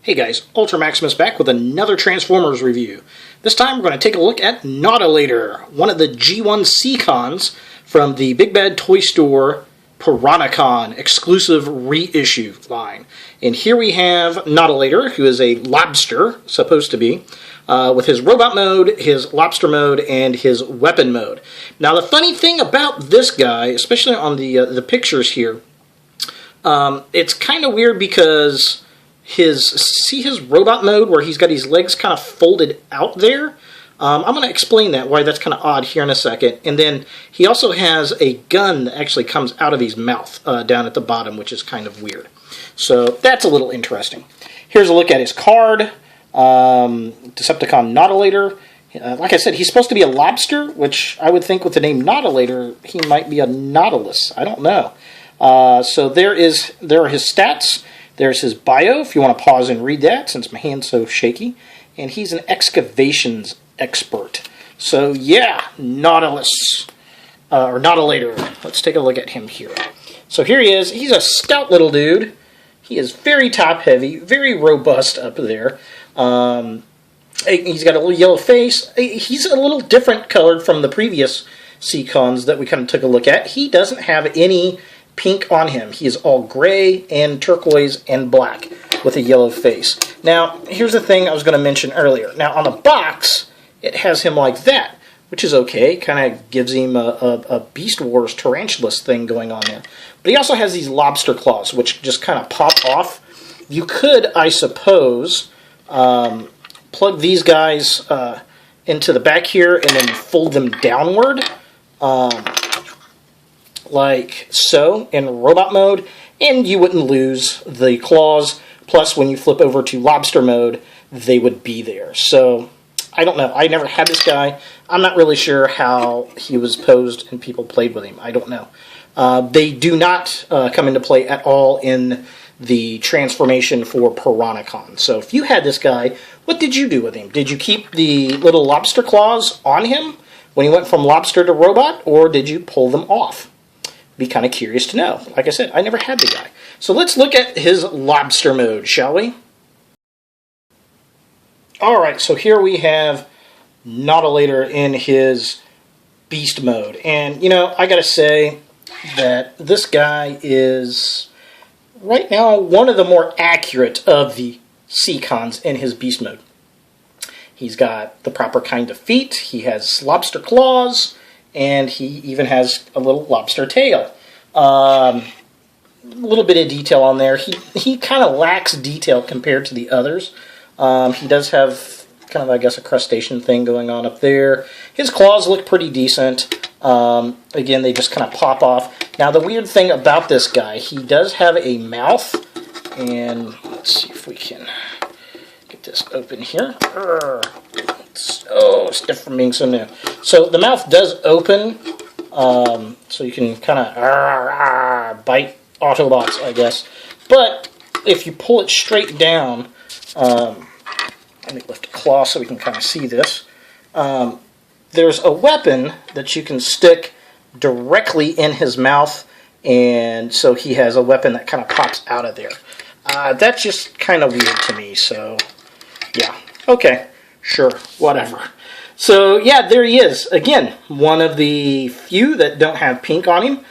Hey guys, Ultra Maximus back with another Transformers review. This time we're going to take a look at Nautilator, one of the G1 Seacons from the Big Bad Toy Store Piranha-Con exclusive reissue line. And here we have Nautilator, who is a lobster, supposed to be, with his robot mode, his lobster mode, and his weapon mode. Now the funny thing about this guy, especially on the pictures here, it's kind of weird because see his robot mode where he's got his legs kind of folded out there? I'm going to explain why that's kind of odd here in a second. And then he also has a gun that actually comes out of his mouth down at the bottom, which is kind of weird. So that's a little interesting. Here's a look at his card. Decepticon Nautilator. Like I said, he's supposed to be a lobster, which I would think with the name Nautilator, he might be a nautilus. I don't know. So there are his stats. There's his bio, if you want to pause and read that, since my hand's so shaky. And he's an excavations expert. So yeah, Nautilus, or Nautilator. Let's take a look at him here. So here he is. He's a stout little dude. He is very top-heavy, very robust up there. He's got a little yellow face. He's a little different colored from the previous Seacons that we kind of took a look at. He doesn't have any pink on him. He is all gray and turquoise and black with a yellow face. Now, here's the thing I was going to mention earlier. Now, on the box, it has him like that, which is okay. Kind of gives him a Beast Wars Tarantulas thing going on there. But he also has these lobster claws, which just kind of pop off. You could, I suppose, plug these guys into the back here and then fold them downward. Like so, in robot mode, and you wouldn't lose the claws. Plus, when you flip over to lobster mode, they would be there. So, I don't know. I never had this guy. I'm not really sure how he was posed and people played with him. I don't know. They do not come into play at all in the transformation for Piranha-Con. So, if you had this guy, what did you do with him? Did you keep the little lobster claws on him when he went from lobster to robot, or did you pull them off? Be kind of curious to know. Like I said, I never had the guy. So let's look at his lobster mode, shall we? Alright, so here we have Nautilator in his beast mode. And, you know, I gotta say that this guy is, right now, one of the more accurate of the Seacons in his beast mode. He's got the proper kind of feet. He has lobster claws. And he even has a little lobster tail. A little bit of detail on there. He kind of lacks detail compared to the others. He does have kind of, I guess, a crustacean thing going on up there. His claws look pretty decent. Again, they just kind of pop off. Now, the weird thing about this guy, he does have a mouth. And let's see if we can get this open here. Oh, stiff from being so new. So the mouth does open, so you can kind of bite Autobots, I guess. But if you pull it straight down, let me lift a claw so we can kind of see this. There's a weapon that you can stick directly in his mouth, and so he has a weapon that kind of pops out of there. That's just kind of weird to me, so yeah. Okay. Sure, whatever. So, yeah, there he is. Again, one of the few that don't have pink on him,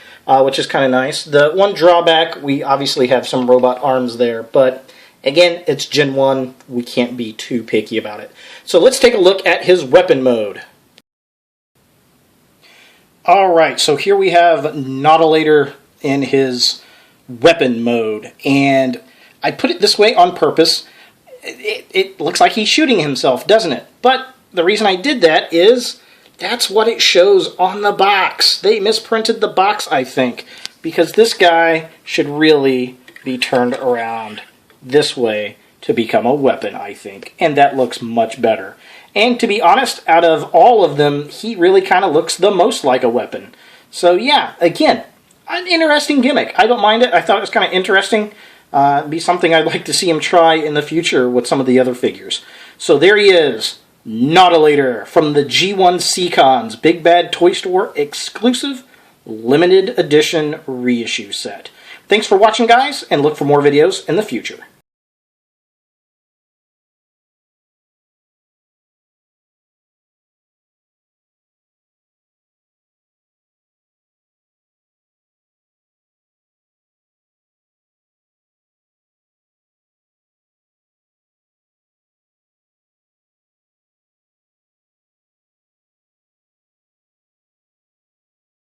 which is kind of nice. The one drawback, we obviously have some robot arms there, but again, it's Gen 1. We can't be too picky about it. So let's take a look at his weapon mode. Alright, so here we have Nautilator in his weapon mode. And I put it this way on purpose. It looks like he's shooting himself, doesn't it? But the reason I did that is that's what it shows on the box. They misprinted the box, I think, because this guy should really be turned around this way to become a weapon, I think. And that looks much better. And to be honest, out of all of them, he really kind of looks the most like a weapon. So yeah, again, an interesting gimmick. I don't mind it. I thought it was kind of interesting. Be something I'd like to see him try in the future with some of the other figures. So there he is, Nautilator from the G1 Seacons Big Bad Toy Store exclusive limited edition reissue set. Thanks for watching, guys, and look for more videos in the future.